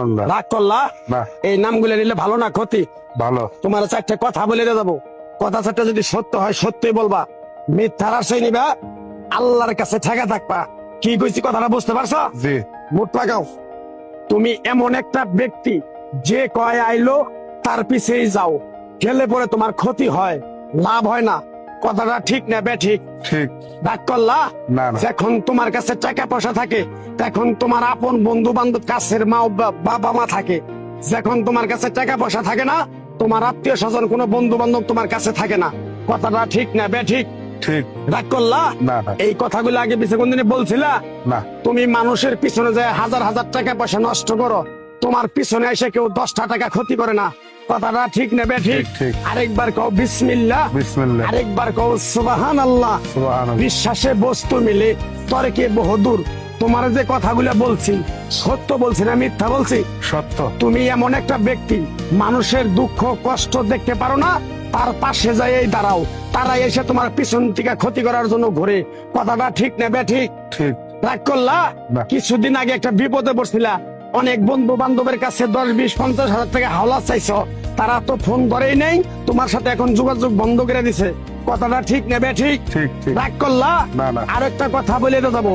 সুবহানাল্লাহ। রাগ করলা? না। এই নামগুলো নিলে ভালো না ক্ষতি? ভালো। তোমার চারটে কথা বলে যাবো, কথা চারটা যদি সত্য হয় সত্যই বলবা, মিথ্যার আশ্রয় নিবা, আল্লাহর কাছে ঠেকা থাকবা। কি কইছি কথাটা বুঝতে পারছো? জি। মুখ লাগাও। তুমি এমন একটা ব্যক্তি যে কয় আইলো তার পিছেই যাও, গেলে পরে তোমার ক্ষতি হয়, লাভ হয় না। কথাটা ঠিক না বে ঠিক? ঠিক। রাগ করলা? না, না। যখন তোমার কাছে টাকা পয়সা থাকে তখন তোমার আপন বন্ধু বান্ধব, কাছের মা বাবা মা থাকে। যখন তোমার কাছে টাকা পয়সা থাকে না, তোমার আত্মীয় স্বজন কোনো বন্ধু বান্ধব তোমার কাছে থাকে না। কথাটা ঠিক না বে ঠিক? ঠিক। রাগ করলা? না, না। এই কথাগুলো আগে পিছে কোনদিন বলছিলা? না। তুমি মানুষের পিছনে যায় হাজার হাজার টাকা পয়সা নষ্ট করো, তোমার পিছনে এসে কেউ 10টা টাকা ক্ষতি করে না। কথাটা ঠিক নেবে ঠিক? ঠিক, ঠিক। আরেকবার কও বিসমিল্লাহ। বিসমিল্লাহ। আরেকবার কও সুবহানাল্লাহ। সুবহানাল্লাহ। বিশ্বাসে বস্তু মিলে তর্কে বহুদূর। তোমার যে কথাগুলো বলছি সত্য বলছি না মিথ্যা বলছি? সত্য। তুমি এমন একটা ব্যক্তি, মানুষের দুঃখ কষ্ট দেখতে পারো না, তার পাশে যাই দাঁড়াও, তারা এসে তোমার পিছন থেকে ক্ষতি করার জন্য ঘুরে। কথাটা ঠিক নেবে ঠিক? ঠিক। রাগ করলা? না। কিছুদিন আগে একটা বিপদে পড়ছিলা, অনেক বন্ধু বান্ধবের কাছে 10, 20, 50 হাজার টাকা হাওলা চাইছো, তারা তো ফোন করেই নেই, তোমার সাথে এখন যোগাযোগ বন্ধ করে দিছে। কথাটা ঠিক নেবে ঠিক? ঠিক। ঠিক। রাগ করলা? না, না। আর একটা কথা বলে যাবো,